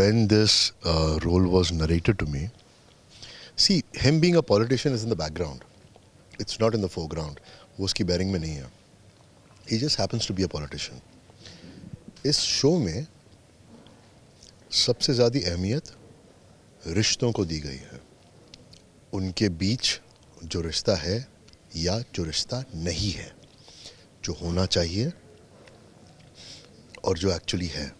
when this role was narrated to me, see, him being a politician is in the background. It's not in the foreground. वो उसकी bearing में नहीं है. He just happens to be a politician. इस show में सबसे ज़्यादा अहमियत रिश्तों को दी गई है. उनके बीच जो रिश्ता है या जो रिश्ता नहीं है, जो होना चाहिए और जो एक्चुअली है,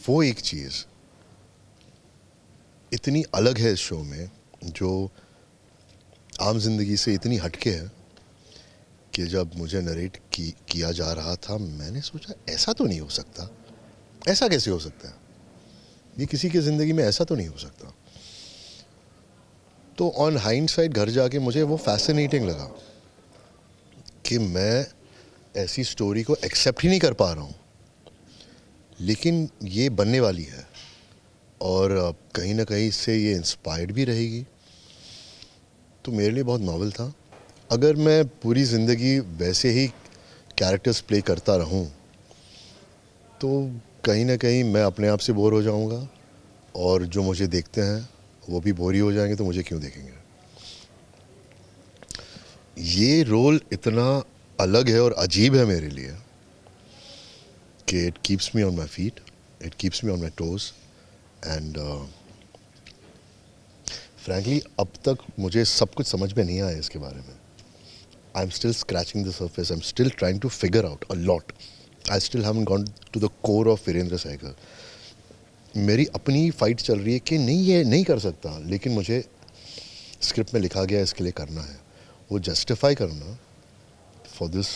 वो एक चीज़ इतनी अलग है इस शो में जो आम जिंदगी से इतनी हटके है कि जब मुझे नरेट किया जा रहा था, मैंने सोचा ऐसा तो नहीं हो सकता. ऐसा कैसे हो सकता है? ये किसी की ज़िंदगी में ऐसा तो नहीं हो सकता. तो ऑन हाइंडसाइट घर जाके मुझे वो फैसिनेटिंग लगा कि मैं ऐसी स्टोरी को एक्सेप्ट ही नहीं कर पा रहा हूँ, लेकिन ये बनने वाली है और कहीं ना कहीं इससे ये इंस्पायर्ड भी रहेगी. तो मेरे लिए बहुत नॉवेल था. अगर मैं पूरी ज़िंदगी वैसे ही कैरेक्टर्स प्ले करता रहूं तो कहीं ना कहीं मैं अपने आप से बोर हो जाऊंगा और जो मुझे देखते हैं वो भी बोर ही हो जाएंगे, तो मुझे क्यों देखेंगे. ये रोल इतना अलग है और अजीब है मेरे लिए कि it keeps me on my feet, it keeps me on my toes and frankly अब तक मुझे सब कुछ समझ में नहीं आया इसके बारे में. I am still scratching the surface, I am still trying to figure out a lot. I still haven't gone to the core of Virendra Sehgal. मेरी अपनी फाइट चल रही है कि नहीं ये नहीं कर सकता, लेकिन मुझे स्क्रिप्ट में लिखा गया इसके लिए करना है. वो जस्टिफाई करना for this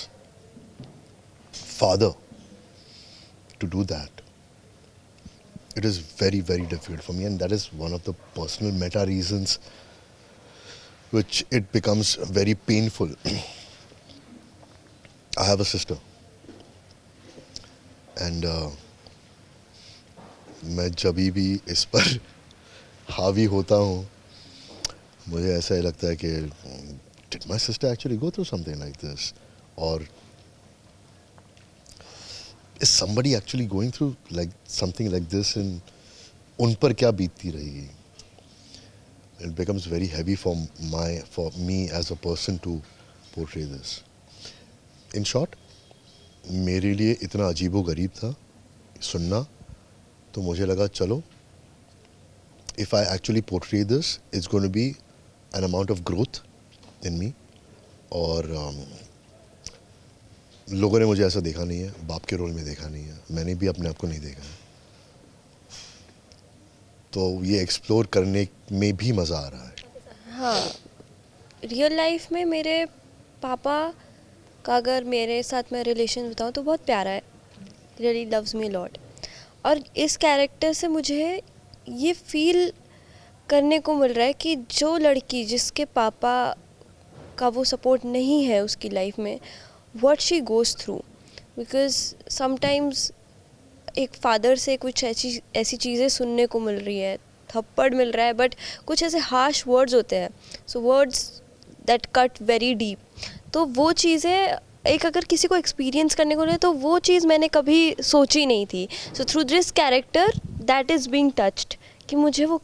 father to do that, it is very, very difficult for me, and that is one of the personal meta reasons which it becomes very painful. I have a sister and मैं जब भी इस पर हावी होता हूँ मुझे ऐसा ही लगता है कि did my sister actually go through something like this, or is somebody actually going through like something like this, and उन पर क्या बीतती रहेगी. It becomes very heavy for me as a person to portray this. In short, मेरे लिए इतना अजीबो-गरीब था सुनना, तो मुझे लगा चलो, if I actually portray this, it's going to be an amount of growth in me. और लोगों ने मुझे ऐसा देखा नहीं है, बाप के रोल में देखा नहीं है, मैंने भी अपने आप को नहीं देखा है, तो ये एक्सप्लोर करने में भी मज़ा आ रहा है. हाँ, रियल लाइफ में मेरे पापा का अगर मेरे साथ मैं रिलेशन बताऊँ तो बहुत प्यारा है. Really loves me lot. और इस कैरेक्टर से मुझे ये फील करने को मिल रहा है कि जो लड़की जिसके पापा का वो सपोर्ट नहीं है उसकी लाइफ में, what she goes through, because sometimes एक फादर से कुछ ऐसी चीज़ें सुनने को मिल रही है, थप्पड़ मिल रहा है, बट कुछ ऐसे हार्श वर्ड्स होते हैं, so words that cut very deep. तो वो चीज़ें एक अगर किसी को एक्सपीरियंस करने को मिले तो वो चीज़ मैंने कभी सोची नहीं थी. So through this character that is being touched कि मुझे वो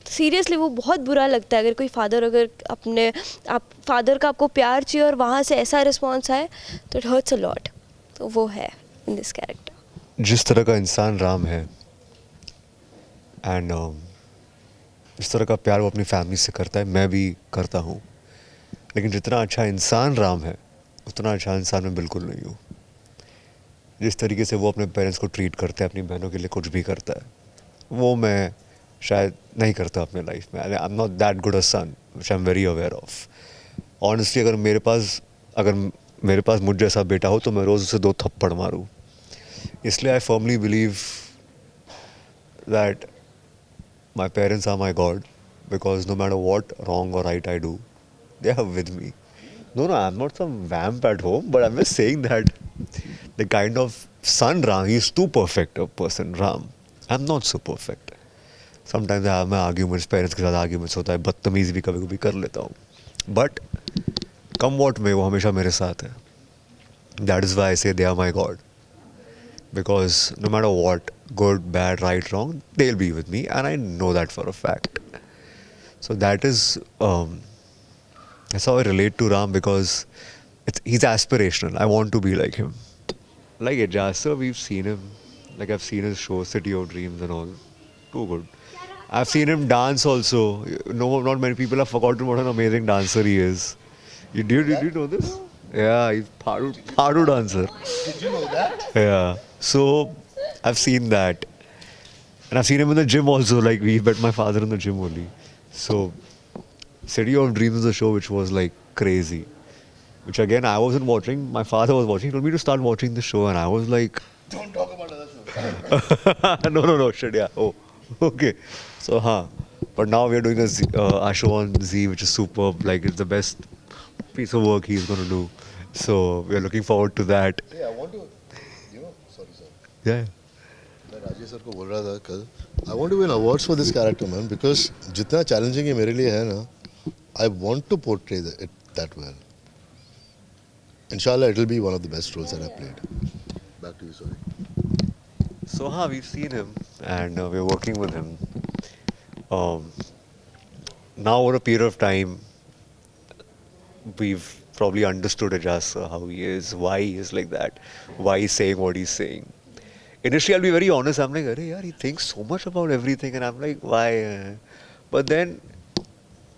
सीरियसली वो बहुत बुरा लगता है अगर कोई फादर अगर अपने आप फादर का आपको प्यार चाहिए और वहाँ से ऐसा रिस्पॉन्स आए तो इट हर्ट्स अ लॉट. तो वो है इन दिस कैरेक्टर. जिस तरह का इंसान राम है एंड जिस तरह का प्यार वो अपनी फैमिली से करता है, मैं भी करता हूँ. लेकिन जितना अच्छा इंसान राम है उतना अच्छा इंसान मैं बिल्कुल नहीं हूँ. जिस तरीके से वो अपने पेरेंट्स को ट्रीट करता है, अपनी बहनों के लिए कुछ भी करता है, वो मैं शायद नहीं करता अपने लाइफ में. I am not that good a son, which I am very aware of. Honestly अगर मेरे पास मुझ जैसा बेटा हो तो मैं रोज़ उसे 2 थप्पड़ मारूँ. इसलिए I firmly believe that my parents are my god, because no matter what wrong और right I do, they are with me. No, I am not some vamp at home, but I am just saying that the kind of son Ram, he is too perfect a person Ram. I am not so perfect. Sometimes मैं arguments, parents के साथ arguments होता है, बदतमीज़ भी कभी कभी कर लेता हूँ, बट कम वॉट में वो हमेशा मेरे साथ है. That is why I say they are my god. because no matter what, good, bad, right, wrong, they'll be with me, and I know that for a fact. So that's how I relate to Ram, because he's aspirational. I want to be like him. Like Ejasa, we've seen him. Like I've seen his show City of Dreams and all. Too good. I've seen him dance also. No, not many people have forgotten what an amazing dancer he is. Did you know this? Yeah, he's Padu dancer. Did you know that? Yeah. So I've seen that. And I've seen him in the gym also. Like we met my father in the gym only. So City of Dreams is a show which was like crazy. Which again I wasn't watching. My father was watching. He told me to start watching the show, and I was like, Don't talk about other shows. no, shit, yeah. Oh, okay. So, but now we're doing a show on Z, which is superb. Like, it's the best piece of work he's going to do. So, we're looking forward to that. Hey, I want to, sorry. Yeah. मैं Rajesh sir को बोल रहा था कल, I want to win awards for this character, man, because जितना challenging ये मेरे लिए है ना, I want to portray it that well. Inshallah, it will be one of the best roles that I've played. Back to you, sorry. So, we've seen him, and we're working with him. Now, over a period of time, we've probably understood Ajaz, how he is, why he is like that, why he's saying what he's saying. Initially, I'll be very honest, I'm like, Arey, yaar, he thinks so much about everything, and I'm like, why? But then,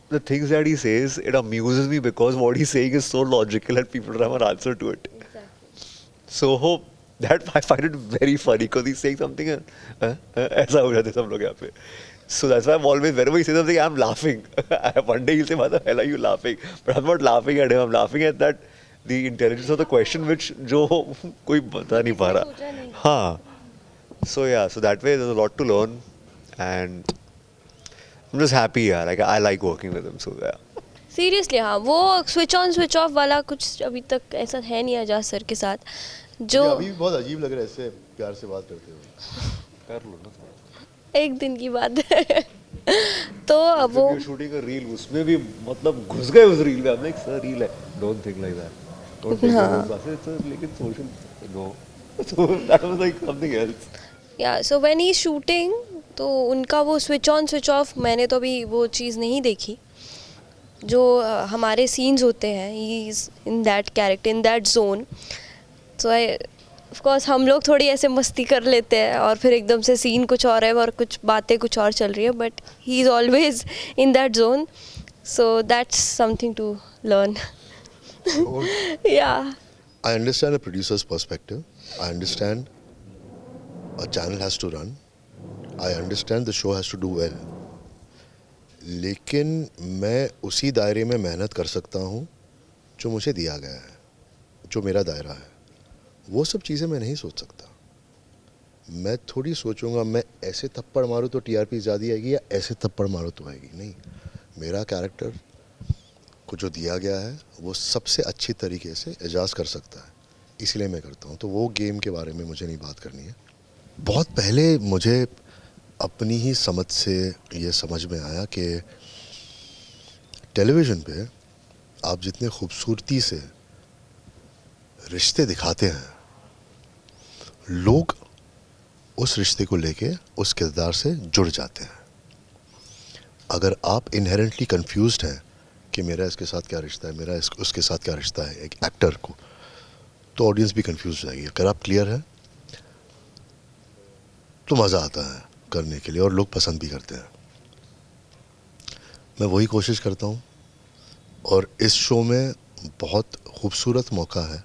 the things that he says, it amuses me because what he's saying is so logical and people don't have an answer to it. Exactly. So, that I find it very funny because he's saying something, ऐसा हो जाता है सब लोग यहाँ पे. So that's why I'm always, whenever he says something, I'm laughing. One day he'll say, "Mother, hell are you laughing?" But I'm not laughing at him. I'm laughing at that, the intelligence of the question, which जो कोई बता नहीं पा रहा. हाँ. So yeah, so that way there's a lot to learn, and I'm just happy. Yeah, like I like working with him. So yeah. Seriously हाँ, वो switch on switch off वाला कुछ अभी तक ऐसा है नहीं आजाद सर के साथ जो अभी भी बहुत अजीब लग रहा है ऐसे प्यार से बात करते हुए. कर लो ना थोड़ा. एक दिन की बात है. तो अब वो शूटिंग का रील, उसमें भी मतलब घुस गए उस रील में. I'm like, sir, रील है. Don't think like that. Don't take your own classes. Sir, लेकिन social no. So that was like something else. या सो व्हेन ही शूटिंग, तो उनका वो स्विच ऑन स्विच ऑफ मैंने तो अभी वो चीज़ नहीं देखी. जो हमारे सीन्स होते हैं, he is in that character, in that zone. So I of course हम लोग थोड़ी ऐसे मस्ती कर लेते हैं और फिर एकदम से सीन कुछ और है और कुछ बातें कुछ और चल रही है, but he is always in that zone. So that's something to learn. या I understand a producer's perspective. I understand a channel has to run. I understand the show has to do well. लेकिन मैं उसी दायरे में मेहनत कर सकता हूँ जो मुझे दिया गया है, जो मेरा दायरा है. वो सब चीज़ें मैं नहीं सोच सकता. मैं थोड़ी सोचूंगा मैं ऐसे थप्पड़ मारूँ तो टीआरपी ज़्यादा आएगी या ऐसे थप्पड़ मारूँ तो आएगी. नहीं, मेरा कैरेक्टर को जो दिया गया है वो सबसे अच्छी तरीके से एजाज कर सकता है, इसलिए मैं करता हूँ. तो वो गेम के बारे में मुझे नहीं बात करनी है. बहुत पहले मुझे अपनी ही समझ से ये समझ में आया कि टेलीविज़न पे आप जितने खूबसूरती से रिश्ते दिखाते हैं, लोग उस रिश्ते को लेके उस किरदार से जुड़ जाते हैं. अगर आप इनहेरेंटली कंफ्यूज्ड हैं कि मेरा इसके साथ क्या रिश्ता है, मेरा उसके साथ क्या रिश्ता है, एक एक्टर को, तो ऑडियंस भी कंफ्यूज हो जाएगी. अगर आप क्लियर हैं तो मज़ा आता है करने के लिए और लोग पसंद भी करते हैं. मैं वही कोशिश करता हूँ और इस शो में बहुत खूबसूरत मौका है.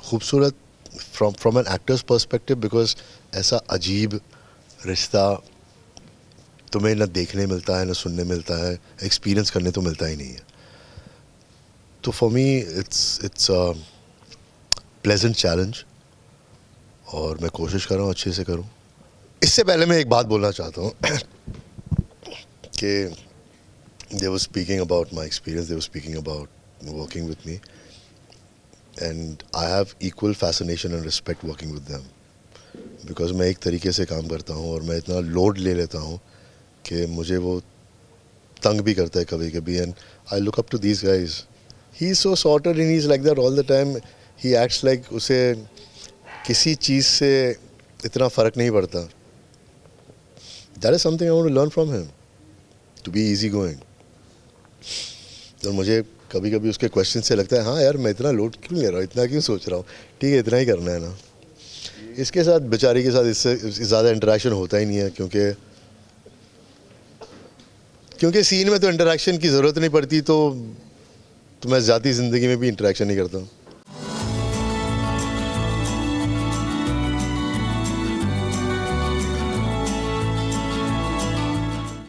खूबसूरत from an actor's perspective, because ऐसा अजीब रिश्ता तुम्हें न देखने मिलता है, न सुनने मिलता है, एक्सपीरियंस करने तो मिलता ही नहीं है. तो for me it's pleasant challenge और मैं कोशिश कर रहा हूँ अच्छे से करूँ. इससे पहले मैं एक बात बोलना चाहता हूँ कि they were speaking about my experience, they were speaking about working with me, and I have equal fascination and respect working with them because मैं एक तरीके से काम करता हूँ और मैं इतना लोड ले लेता हूँ कि मुझे वो तंग भी करता है कभी कभी. and I look up to these guys. He's so sorted and he's like that all the time. He acts like उसे किसी चीज़ से इतना फ़र्क नहीं पड़ता. That is something I want to learn from him, to be easy going. तो मुझे कभी कभी उसके क्वेश्चन से लगता है हाँ यार मैं इतना लोड क्यों ले रहा हूँ, इतना क्यों सोच रहा हूँ, ठीक है इतना ही करना है ना. इसके साथ बेचारी के साथ इससे ज़्यादा इंटरेक्शन होता ही नहीं है, क्योंकि सीन में तो इंटरेक्शन की ज़रूरत नहीं पड़ती, तो मैं ज़ाती ज़िंदगी में भी इंटरेक्शन नहीं करता हूँ.